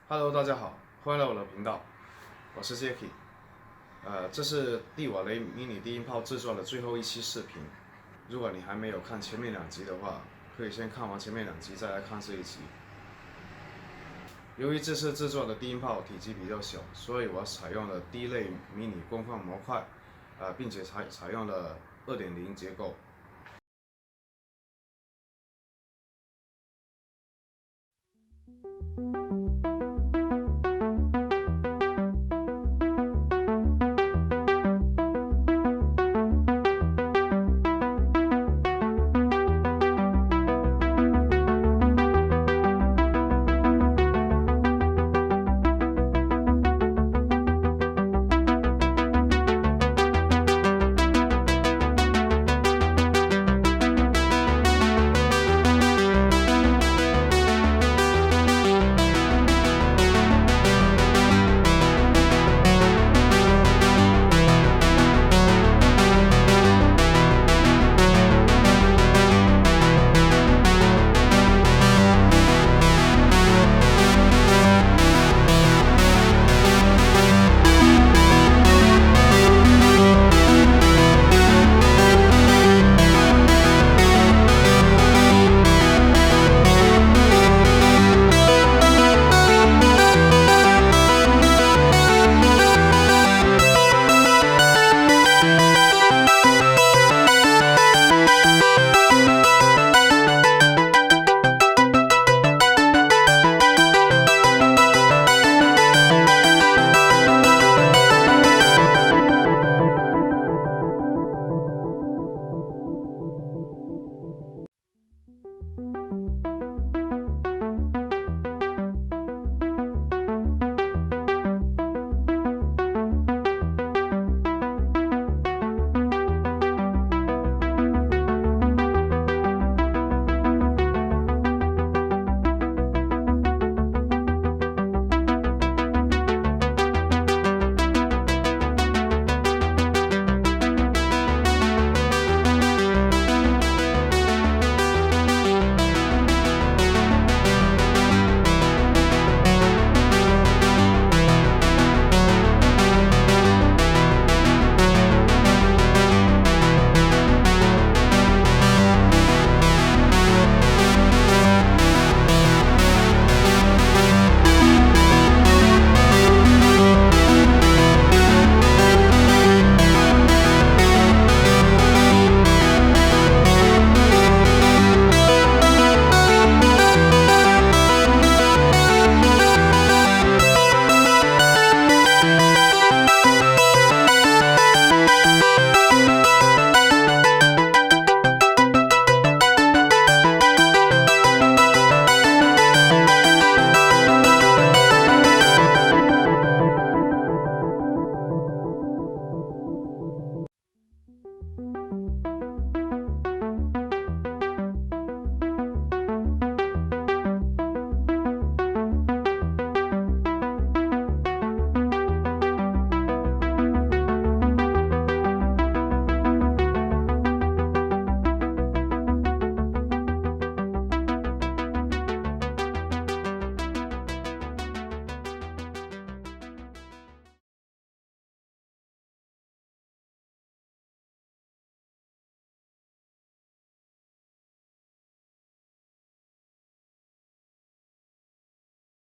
Hello， 大家好，欢迎来我的频道，我是 Jacky。这是帝瓦雷迷你低音炮制作的最后一期视频。如果你还没有看前面2集的话，可以先看完前面2集再来看这一集。由于这次制作的低音炮体积比较小，所以我采用了D类迷你功放模块，并且采用了2.0结构。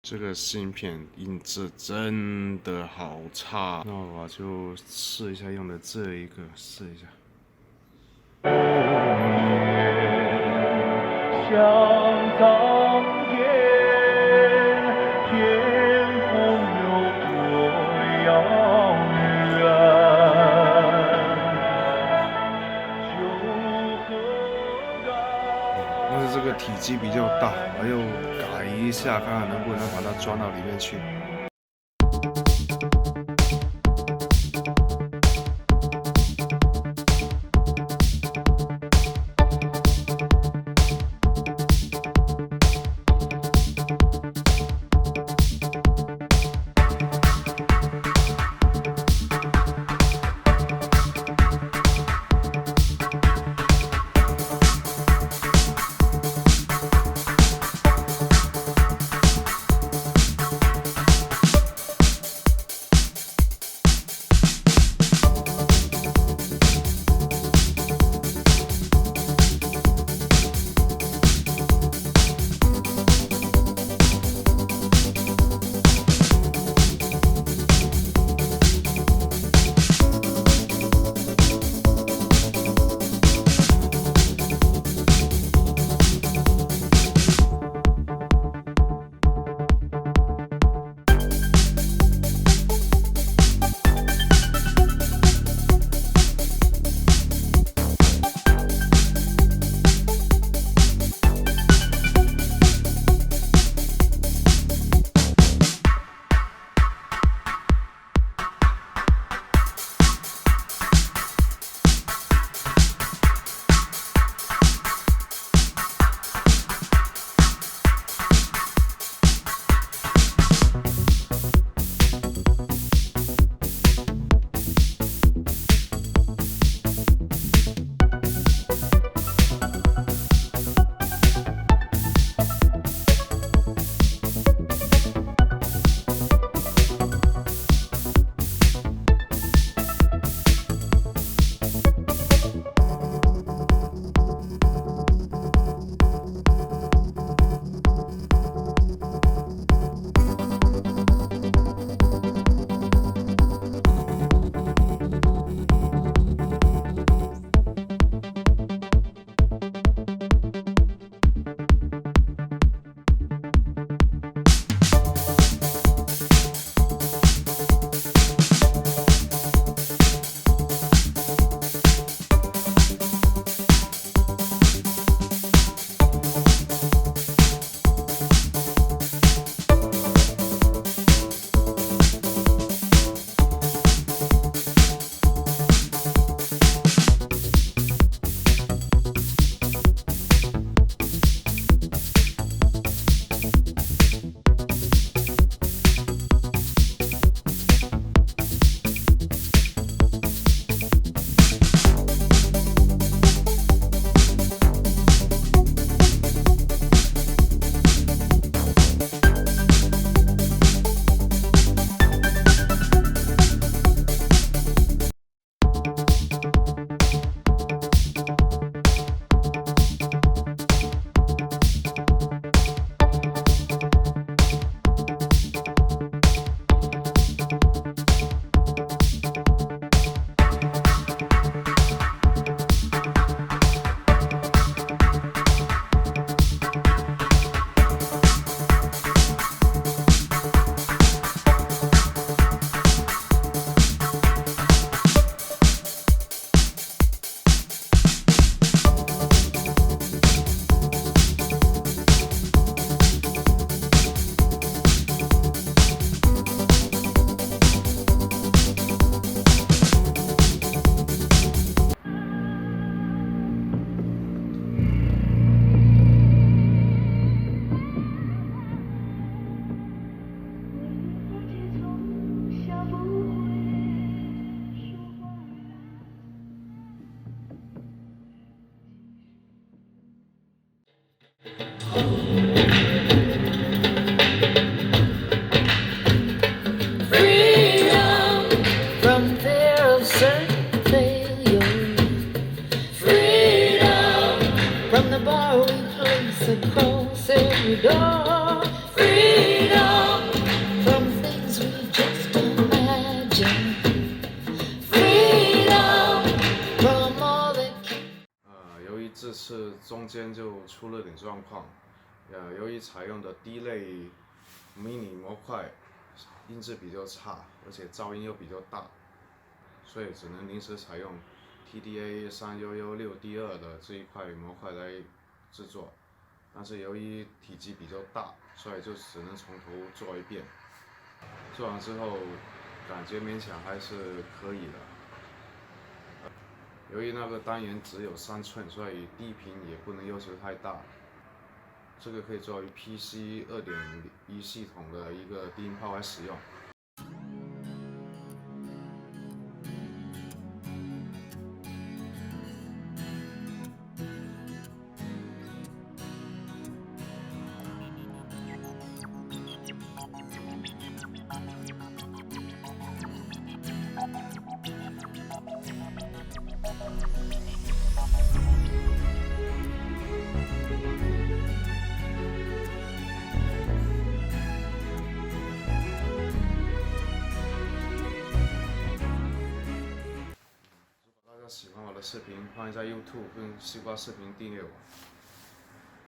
这个芯片音质真的好差，那我就试一下用的这一个，试一下。像当年天空有多遥远，但是这个体积比较大，我又改一下，看看能不能把它装到里面去。这次中间就出了点状况，由于采用的D类迷你模块音质比较差，而且噪音又比较大，所以只能临时采用 TDA3116D2的这一块模块来制作。但是由于体积比较大，所以就只能从头做一遍。做完之后，感觉勉强还是可以的。由于那个单元只有3寸，所以低频也不能要求太大。这个可以作为 PC 2.1系统的一个低音炮来使用。喜欢我的视频，欢迎在 YouTube 跟西瓜视频订阅我。